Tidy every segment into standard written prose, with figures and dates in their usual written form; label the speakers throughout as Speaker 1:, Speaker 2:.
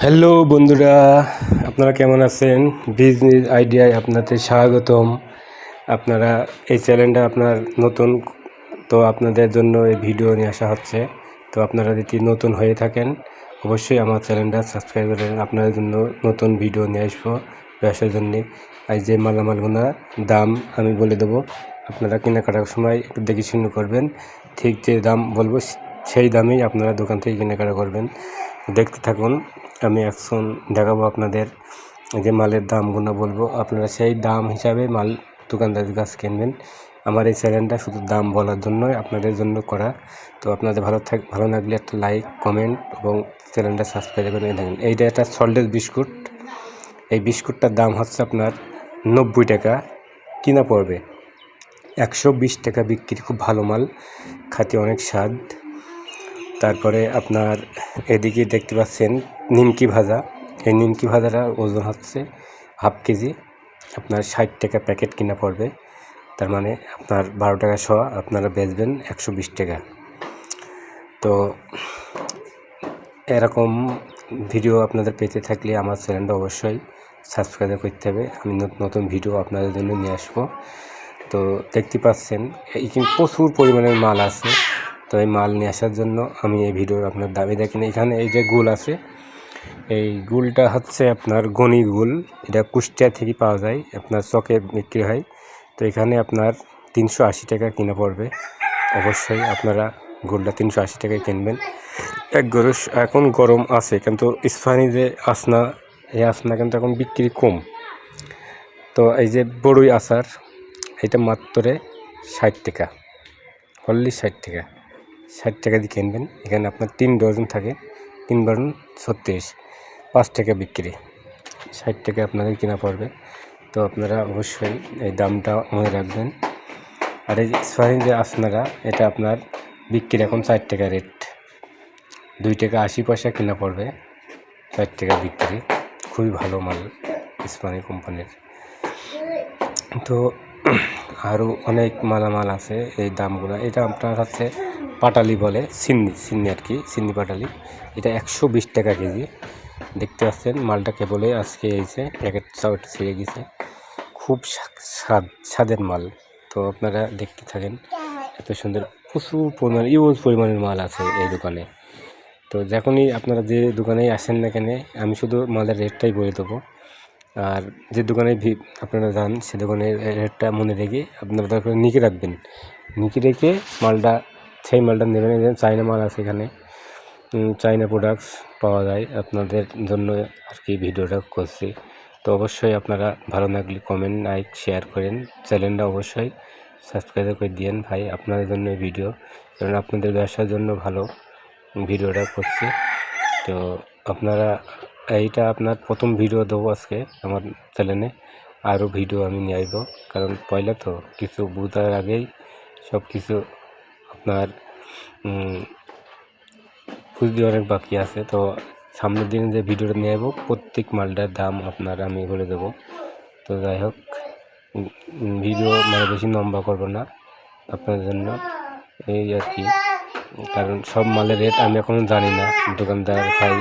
Speaker 1: Hello বন্ধুরা, আপনারা কেমন আছেন? বিজনেস আইডিয়ায় আপনাদের স্বাগতম। আপনারা এই চ্যানেলটা আপনার নতুন, তো আপনাদের জন্য এই ভিডিও নিয়ে আসা হচ্ছে। তো আপনারা যদি নতুন হয়ে থাকেন অবশ্যই আমার চ্যানেলটা সাবস্ক্রাইব করেন। আপনাদের জন্য নতুন ভিডিও নিয়ে আসবো ব্যবসার জন্য। আর যে মালামালগুলোর দাম আমি বলে দেবো, আপনারা কেনাকাটার সময় একটু দেখে শুনে করবেন। ঠিক যে দাম বলবো সেই দামেই আপনারা দোকান থেকে কেনাকাটা করবেন। দেখতে থাকুন, আমি এখন দেখাবো আপনাদের যে মালের দামগুলো বলবো, আপনারা সেই দাম হিসাবে মাল দোকানদারের কাছে কিনবেন। আমার এই চ্যানেলটা শুধু দাম বলার জন্যই, আপনাদের জন্য করা। তো আপনাদের ভালো লাগলে একটা লাইক, কমেন্ট এবং চ্যানেলটা সাবস্ক্রাইব করে দেখেন। এইটা একটা সল্টেজ বিস্কুট। এই বিস্কুটটার দাম হচ্ছে আপনার 90 টাকা কিনা পড়বে, 120 টাকা বিক্রি। খুব ভালো মাল, খাতে অনেক স্বাদ। তারপরে আপনার এদিকে দেখতে পাচ্ছেন নিমকি ভাজা। এই নিমকি ভাজাটা ওজন হচ্ছে হাফ কেজি, আপনার 60 টাকা প্যাকেট কিনা পড়বে। তার মানে আপনার 12 টাকা শোয়া, আপনারা বেচবেন 120 টাকা। তো এরকম ভিডিও আপনাদের পেতে থাকলে আমার চ্যানেলটা অবশ্যই সাবস্ক্রাইব করতে হবে। আমি নতুন ভিডিও আপনাদের জন্য নিয়ে আসবো। তো দেখতে পাচ্ছেন এখানে প্রচুর পরিমাণের মাল আছে। তো এই মাল নিয়ে আসার জন্য আমি এই ভিডিওর আপনার দাবি দেখেন। এখানে এই যে গুল আছে, এই গুলটা হচ্ছে আপনার গনি গুল। এটা কুষ্টিয়া থেকে পাওয়া যায়, আপনার চকে বিক্রি হয়। তো এখানে আপনার 380 টাকা কিনা পড়বে। অবশ্যই আপনারা গুলটা 380 টাকায় কিনবেন। এখন গরম আছে, কিন্তু ইস্পাহানি যে আসনা, এই আসনা কিন্তু এখন বিক্রি কম। তো এই যে বড়ই আচার, এটা মাত্র 60 টাকা, অনলি 60 টাকা। 60 টাকা দিয়ে কিনবেন। এখানে আপনার 3 ডজন থাকে, 3 ডজন 36, 5 টাকা বিক্রি, 60 টাকা আপনাদের কিনা পড়বে। তো আপনারা অবশ্যই এই দামটা মনে রাখবেন। আর এই ইস্পাহানি যে আসনারা, এটা আপনার বিক্রি এখন 4 টাকা রেট, 2 টাকা 80 পয়সা কিনা পড়বে, 4 টাকা বিক্রি। খুবই ভালো মাল ইস্পাহানি কোম্পানির। তো আরও অনেক মালামাল আছে, এই দামগুলো। এটা আপনার হচ্ছে পাটালি বলে, সিন্নি আর কি, সিন্নি পাটালি। এটা 120 টাকা কেজি। দেখতে পাচ্ছেন মালটা কেবলই আজকে এসে প্যাকেট ছিঁড়ে গেছে। খুব স্বাদের মাল। তো আপনারা দেখতে থাকেন, এত সুন্দর প্রচুর পরিমাণের মাল আছে এই দোকানে। তো যখনই আপনারা যে দোকানেই আসেন না কেন, আমি শুধু মালের রেটটাই বলে দেবো। আর যে দোকানে আপনারা যান সে দোকানের রেটটা মনে রেখে আপনারা তারপরে নিকে রাখবেন। নিকে রেখে সেই মালটা নেবেন। চায়না মাল আছে এখানে, চায়না প্রোডাক্টস পাওয়া যায়। আপনাদের জন্য আর কি ভিডিওটা করছি। তো অবশ্যই আপনারা ভালো লাগলে কমেন্ট, লাইক, শেয়ার করেন। চ্যানেলটা অবশ্যই সাবস্ক্রাইব করে দিয়েন ভাই, আপনাদের জন্য ভিডিও, কারণ আপনাদের ব্যবসার জন্য ভালো ভিডিওটা করছি। তো আপনারা, এইটা আপনার প্রথম ভিডিও দেবো আজকে আমার চ্যানেলে। আরও ভিডিও আমি নিয়ে আসবো, কারণ পয়লা তো কিছু বোঝার আগেই সব কিছু আপনার বুঝতে অনেক বাকি আছে। তো সামনের দিনে যে ভিডিওটা নিয়ে আসবো, প্রত্যেক মালটার দাম আপনার আমি বলে দেবো। তো যাই হোক, ভিডিও মানে বেশি লম্বা করবো না আপনাদের জন্য, এই আর কি। কারণ সব মালের রেট আমি এখনও জানি না, দোকানদার ভাই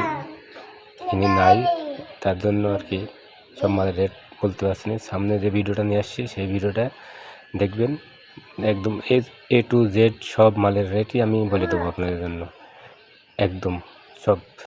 Speaker 1: কিনে নাই, তার জন্য আর কি সব মালের রেট বলতে পারছি না। সামনে যে ভিডিওটা নিয়ে আসছি সেই ভিডিওটা দেখবেন, একদম A to Z সব মালের রেটই আমি বলে দেবো আপনাদের জন্য, একদম সব।